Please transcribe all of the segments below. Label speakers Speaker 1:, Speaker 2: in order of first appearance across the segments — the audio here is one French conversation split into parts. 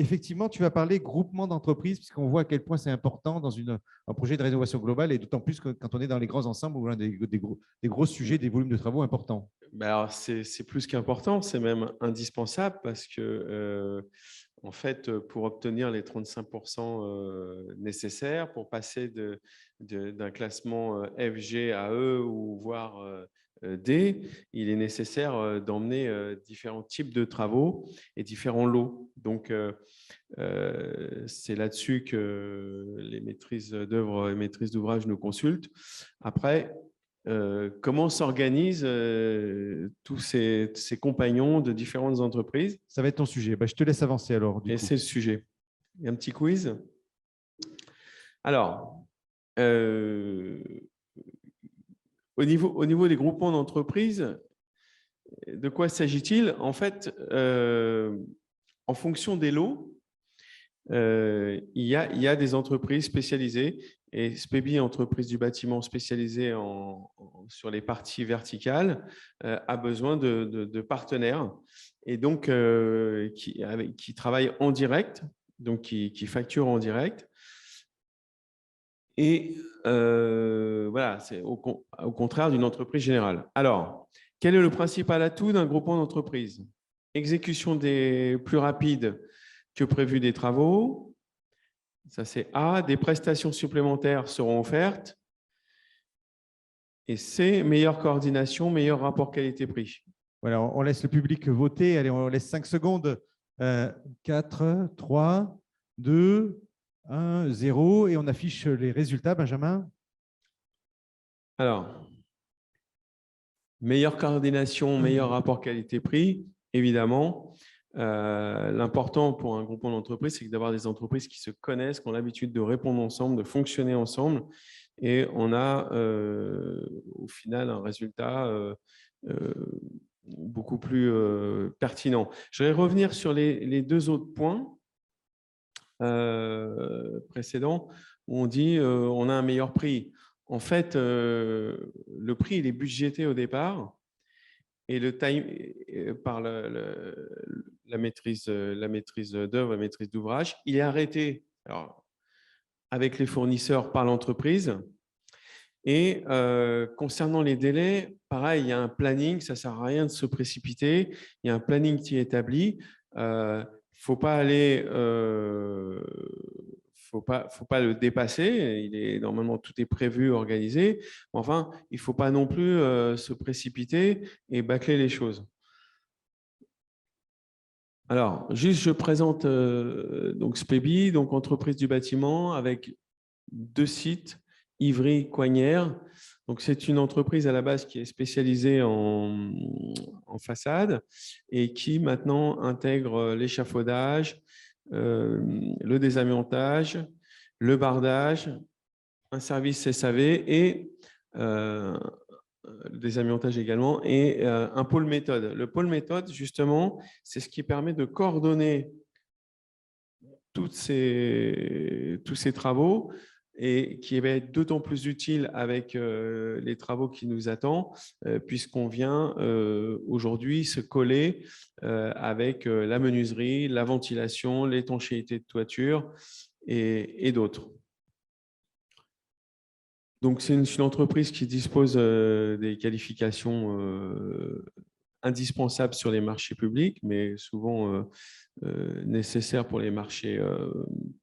Speaker 1: effectivement, tu vas parler groupement d'entreprises, puisqu'on voit à quel point c'est important dans un projet de rénovation globale, et d'autant plus que quand on est dans les grands ensembles ou des gros sujets, des volumes de travaux importants.
Speaker 2: Alors, c'est plus qu'important, c'est même indispensable parce que, en fait, pour obtenir les 35% nécessaires, pour passer d'un classement F, G à E ou voire D, il est nécessaire d'emmener différents types de travaux et différents lots. Donc, c'est là-dessus que les maîtrises d'œuvre et maîtrises d'ouvrage nous consultent. Après, comment s'organisent tous ces compagnons de différentes entreprises?
Speaker 1: Ça va être ton sujet. Je te laisse avancer alors, du
Speaker 2: Et
Speaker 1: coup.
Speaker 2: c'est le sujet. Il y a un petit quiz. Alors, au niveau des groupements d'entreprises, de quoi s'agit-il? En fait, en fonction des lots, il y a des entreprises spécialisées et SPEBI, entreprise du bâtiment spécialisée sur les parties verticales, a besoin de partenaires et donc qui travaillent en direct, donc qui facturent en direct. Et voilà, c'est au contraire d'une entreprise générale. Alors, quel est le principal atout d'un groupement d'entreprise? Exécution plus rapide que prévu des travaux. Ça, c'est A. Des prestations supplémentaires seront offertes. Et C. Meilleure coordination, meilleur rapport qualité-prix.
Speaker 1: Voilà, on laisse le public voter. Allez, on laisse 5 secondes. 4, 3, 2, 1, 0. Et on affiche les résultats, Benjamin.
Speaker 2: Alors, meilleure coordination, meilleur rapport qualité-prix, évidemment. L'important pour un groupement d'entreprises, c'est d'avoir des entreprises qui se connaissent, qui ont l'habitude de répondre ensemble, de fonctionner ensemble. Et on a au final un résultat beaucoup plus pertinent. Je vais revenir sur les deux autres points précédents où on dit on a un meilleur prix. En fait, le prix il est budgété au départ et le time par la maîtrise d'œuvre, la maîtrise d'ouvrage, il est arrêté alors, avec les fournisseurs par l'entreprise. Et concernant les délais, pareil, il y a un planning, ça ne sert à rien de se précipiter. Il y a un planning qui est établi. Faut pas aller, faut pas le dépasser. Normalement, tout est prévu, organisé. Enfin, il ne faut pas non plus se précipiter et bâcler les choses. Alors, juste, je présente donc SPEBI, donc entreprise du bâtiment avec 2 sites, Ivry-Coignères. Donc, c'est une entreprise à la base qui est spécialisée en façade et qui maintenant intègre l'échafaudage, le désamiantage, le bardage, un service SAV et le désamiantage également et un pôle méthode. Le pôle méthode, justement, c'est ce qui permet de coordonner tous ces travaux et qui va être d'autant plus utile avec les travaux qui nous attendent, puisqu'on vient aujourd'hui se coller avec la menuiserie, la ventilation, l'étanchéité de toiture et d'autres. Donc, c'est une entreprise qui dispose des qualifications indispensables sur les marchés publics, mais souvent nécessaires pour les marchés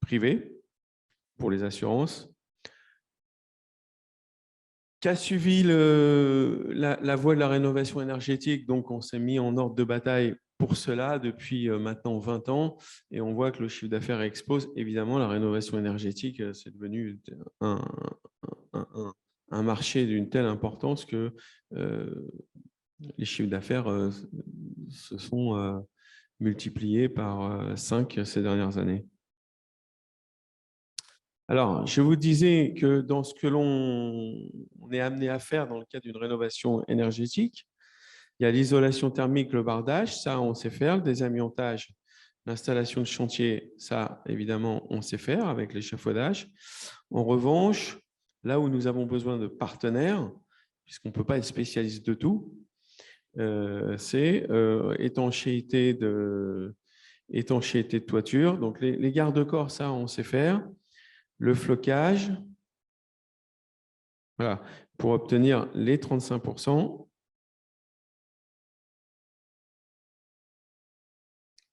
Speaker 2: privés, pour les assurances. Qu'a suivi la voie de la rénovation énergétique? Donc, on s'est mis en ordre de bataille pour cela depuis maintenant 20 ans et on voit que le chiffre d'affaires explose. Évidemment, la rénovation énergétique, c'est devenu un marché d'une telle importance que les chiffres d'affaires se sont multipliés par 5 ces dernières années. Alors, je vous disais que dans ce que l'on est amené à faire dans le cadre d'une rénovation énergétique, il y a l'isolation thermique, le bardage, ça on sait faire, le désamiantage, l'installation de chantier, ça évidemment on sait faire avec l'échafaudage. En revanche, là où nous avons besoin de partenaires, puisqu'on ne peut pas être spécialiste de tout, c'est étanchéité étanchéité de toiture. Donc, les garde-corps, ça, on sait faire. Le flocage, voilà, pour obtenir les 35%.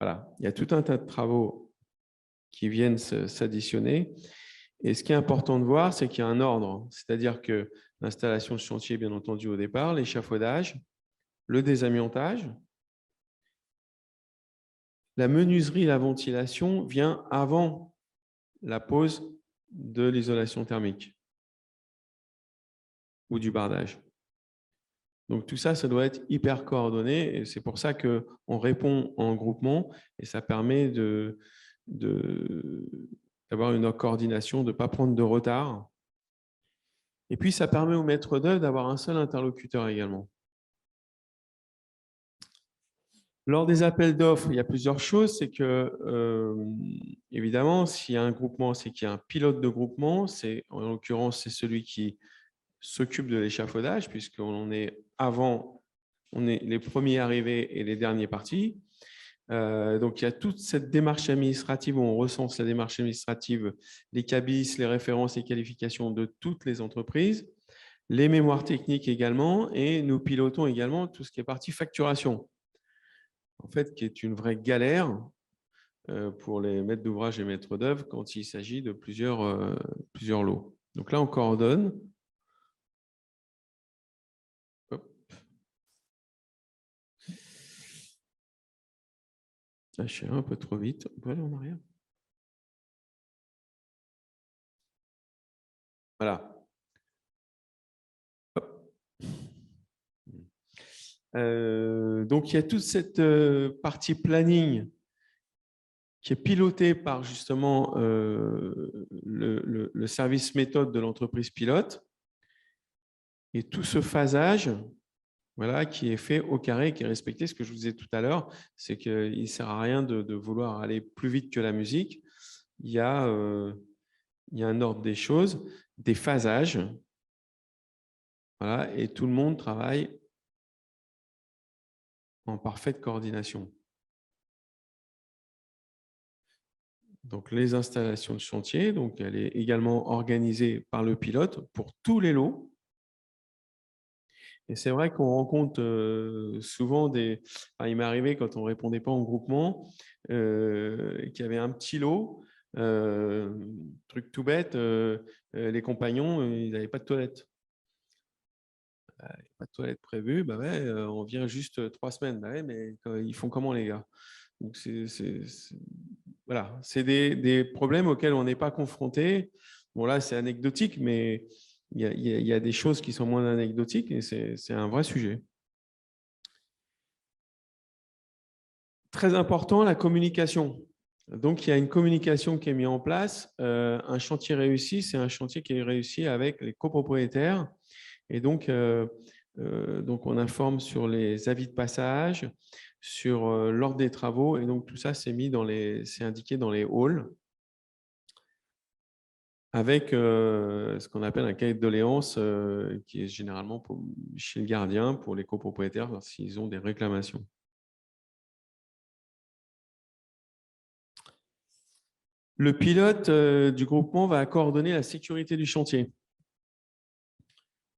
Speaker 2: Voilà, il y a tout un tas de travaux qui viennent s'additionner. Et ce qui est important de voir, c'est qu'il y a un ordre. C'est-à-dire que l'installation de chantier, bien entendu, au départ, l'échafaudage, le désamiantage, la menuiserie, la ventilation vient avant la pose de l'isolation thermique ou du bardage. Donc, tout ça, ça doit être hyper coordonné et c'est pour ça qu'on répond en groupement et ça permet d'avoir une coordination, de ne pas prendre de retard. Et puis, ça permet au maître d'œuvre d'avoir un seul interlocuteur également. Lors des appels d'offres, il y a plusieurs choses. C'est que, évidemment, s'il y a un groupement, c'est qu'il y a un pilote de groupement. En l'occurrence, c'est celui qui s'occupe de l'échafaudage, puisqu'on est on est les premiers arrivés et les derniers partis. Donc, il y a toute cette démarche administrative où on recense la démarche administrative, les cabis, les références et qualifications de toutes les entreprises, les mémoires techniques également, et nous pilotons également tout ce qui est partie facturation, en fait, qui est une vraie galère pour les maîtres d'ouvrage et maîtres d'œuvre quand il s'agit de plusieurs lots. Donc là, on coordonne. Je suis un peu trop vite. On peut aller en arrière. Voilà. Donc, il y a toute cette partie planning qui est pilotée par justement le service méthode de l'entreprise pilote. Et tout ce phasage, voilà, qui est fait au carré, qui est respecté. Ce que je vous disais tout à l'heure, c'est qu'il ne sert à rien de vouloir aller plus vite que la musique. Il y a un ordre des choses, des phasages, voilà, et tout le monde travaille en parfaite coordination. Donc, les installations de chantier, donc elle est également organisée par le pilote pour tous les lots. Et c'est vrai qu'on rencontre souvent il m'est arrivé quand on ne répondait pas en groupement, qu'il y avait un petit lot, truc tout bête, les compagnons, ils n'avaient pas de toilette. Pas de toilette prévue, bah ouais, on vient juste 3 semaines. Bah ouais, mais ils font comment les gars? Donc voilà, c'est des problèmes auxquels on n'est pas confronté. Bon là, c'est anecdotique, mais il y a des choses qui sont moins anecdotiques et c'est un vrai sujet. Très important, la communication. Donc, il y a une communication qui est mise en place. Un chantier réussi, c'est un chantier qui est réussi avec les copropriétaires. Et donc, on informe sur les avis de passage, sur l'ordre des travaux. Et donc, tout ça, c'est indiqué dans les halls avec ce qu'on appelle un cahier de doléances qui est généralement chez le gardien pour les copropriétaires s'ils ont des réclamations. Le pilote du groupement va coordonner la sécurité du chantier.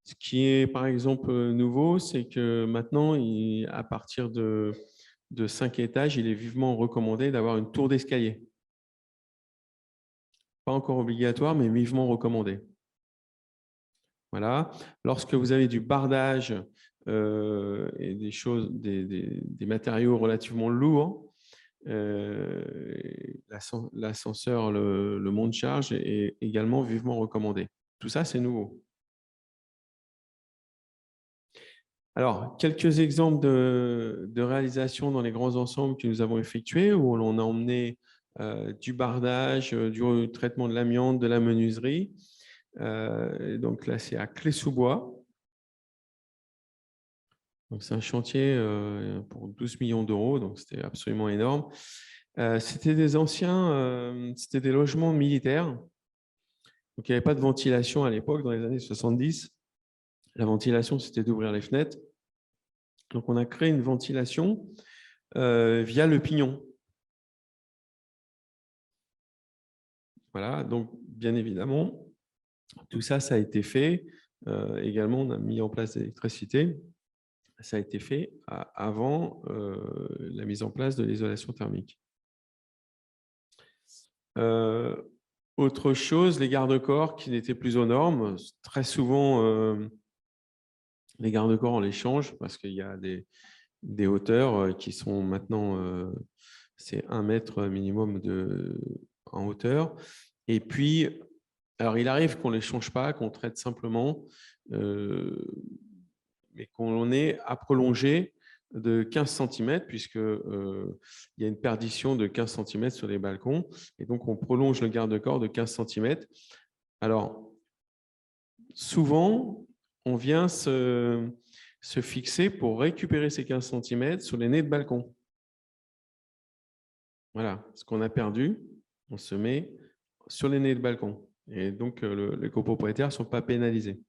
Speaker 2: Ce qui est, par exemple, nouveau, c'est que maintenant, à partir de 5 étages, il est vivement recommandé d'avoir une tour d'escalier. Pas encore obligatoire, mais vivement recommandé. Voilà. Lorsque vous avez du bardage et des matériaux relativement lourds, l'ascenseur, le monte-charge est également vivement recommandé. Tout ça, c'est nouveau. Alors, quelques exemples de réalisations dans les grands ensembles que nous avons effectués, où l'on a emmené du bardage, du traitement de l'amiante, de la menuiserie. Donc là, c'est à Clé-sous-Bois. C'est un chantier pour 12 millions d'euros, donc c'était absolument énorme. C'était des logements militaires. Donc, il n'y avait pas de ventilation à l'époque, dans les années 70. La ventilation, c'était d'ouvrir les fenêtres. Donc, on a créé une ventilation via le pignon. Voilà, donc bien évidemment, tout ça, ça a été fait. Également, on a mis en place l'électricité. Ça a été fait avant la mise en place de l'isolation thermique. Autre chose, les garde-corps qui n'étaient plus aux normes. Très souvent, les garde-corps, on les change parce qu'il y a des hauteurs qui sont maintenant, c'est 1 mètre minimum en hauteur. Et puis, alors il arrive qu'on ne les change pas, qu'on traite simplement, mais qu'on ait à prolonger de 15 cm, puisqu'il y a une perdition de 15 cm sur les balcons. Et donc, on prolonge le garde-corps de 15 cm. Alors, souvent, on vient se fixer pour récupérer ces 15 cm sur les nez de balcon. Voilà, ce qu'on a perdu, on se met sur les nez de balcon. Et donc, les copropriétaires ne sont pas pénalisés.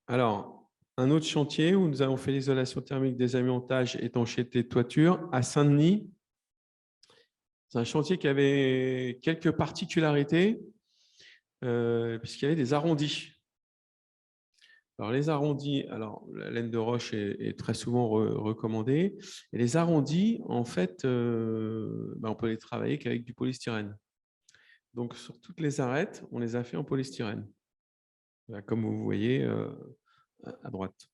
Speaker 2: Alors, un autre chantier où nous avons fait l'isolation thermique, désamiantage, étanchéité de toiture à Saint-Denis. C'est un chantier qui avait quelques particularités puisqu'il y avait des arrondis. Alors, les arrondis, alors la laine de roche est très souvent recommandée. Et les arrondis, en fait, on peut les travailler qu'avec du polystyrène. Donc, sur toutes les arêtes, on les a fait en polystyrène. Là, comme vous voyez à droite.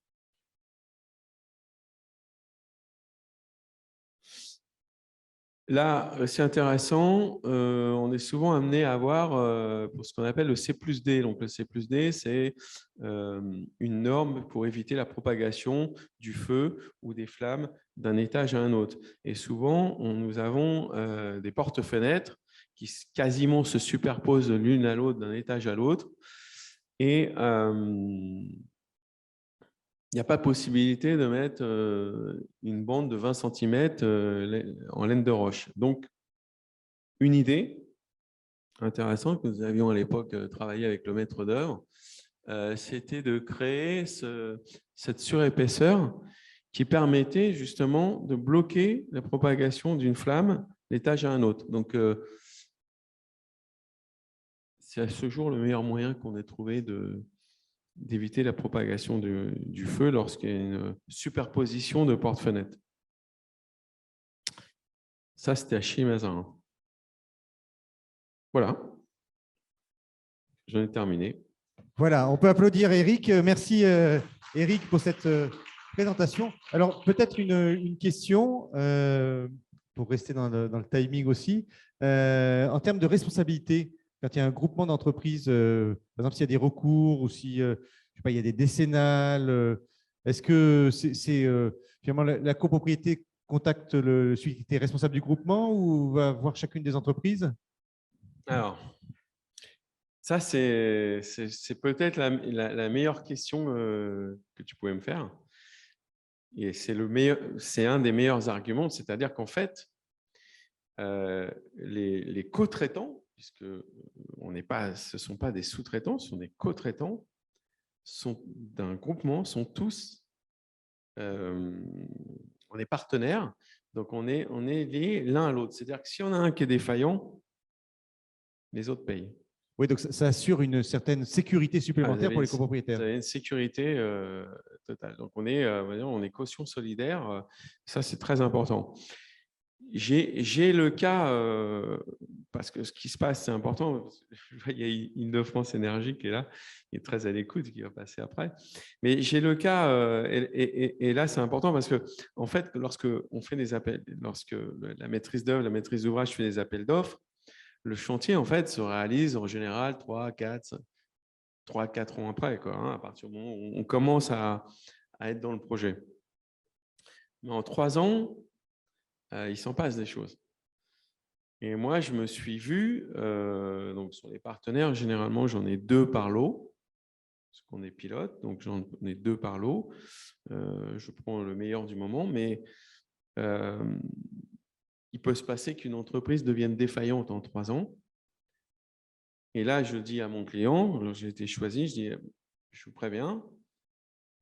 Speaker 2: Là, c'est intéressant. On est souvent amené à avoir pour ce qu'on appelle le C+D. Donc, le C+D, c'est une norme pour éviter la propagation du feu ou des flammes d'un étage à un autre. Et souvent, nous avons des portes-fenêtres qui quasiment se superposent l'une à l'autre, d'un étage à l'autre. Et il n'y a pas possibilité de mettre une bande de 20 cm en laine de roche. Donc, une idée intéressante que nous avions à l'époque travaillé avec le maître d'œuvre, c'était de créer cette surépaisseur qui permettait justement de bloquer la propagation d'une flamme d'étage à un autre. Donc, c'est à ce jour le meilleur moyen qu'on ait trouvé d'éviter la propagation du feu lorsqu'il y a une superposition de portes-fenêtres. Ça, c'était à Chimazan. Voilà. J'en ai terminé.
Speaker 1: Voilà, on peut applaudir Eric. Merci Eric pour cette présentation. Alors, peut-être une question pour rester dans le timing aussi. En termes de responsabilité, quand il y a un groupement d'entreprises, par exemple, s'il y a des recours ou si je sais pas, il y a des décennales, est-ce que c'est finalement la copropriété contacte celui qui était responsable du groupement ou va voir chacune des entreprises?
Speaker 2: Alors, ça, c'est peut-être la meilleure question que tu pouvais me faire. Et c'est un des meilleurs arguments, c'est-à-dire qu'en fait, les co-traitants, puisque ce ne sont pas des sous-traitants, ce sont des co-traitants d'un groupement, sont tous, on est partenaires, donc on est liés l'un à l'autre. C'est-à-dire que si on a un qui est défaillant, les autres payent.
Speaker 1: Oui, donc ça assure une certaine sécurité supplémentaire pour les copropriétaires.
Speaker 2: Vous avez une sécurité totale. Donc, on est caution solidaire. Ça, c'est très important. J'ai le cas, parce que ce qui se passe, c'est important. Il y a Île-de-France Énergie qui est là, qui est très à l'écoute, qui va passer après. Mais j'ai le cas, et là, c'est important parce que, en fait, lorsque la maîtrise d'œuvre, la maîtrise d'ouvrage fait des appels d'offres, le chantier, en fait, se réalise en général 3-4 ans après, quoi, hein, à partir du moment où on commence à être dans le projet. Mais en 3 ans, il s'en passe des choses. Et moi, je me suis vu, donc sur les partenaires, généralement, j'en ai 2 par lot, parce qu'on est pilote, donc j'en ai 2 par lot. Je prends le meilleur du moment, mais il peut se passer qu'une entreprise devienne défaillante en 3 ans. Et là, je dis à mon client, j'ai été choisi, je dis, je vous préviens,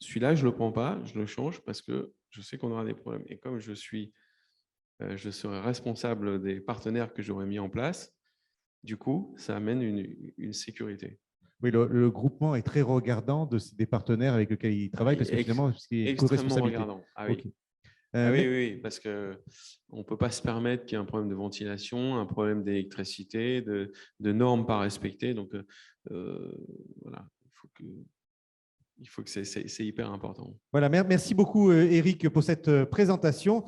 Speaker 2: celui-là, je ne le prends pas, je le change parce que je sais qu'on aura des problèmes. Et comme je suis je serai responsable des partenaires que j'aurai mis en place. Du coup, ça amène une sécurité.
Speaker 1: Oui, le groupement est très regardant des partenaires avec lesquels il travaille parce que finalement, c'est une
Speaker 2: Extrêmement
Speaker 1: co-responsabilité.
Speaker 2: regardant. Ah oui.
Speaker 1: Ok.
Speaker 2: Ah oui, oui, parce qu'on ne peut pas se permettre qu'il y ait un problème de ventilation, un problème d'électricité, de normes pas respectées. Donc, voilà, il faut que c'est hyper important.
Speaker 1: Voilà, merci beaucoup, Eric, pour cette présentation.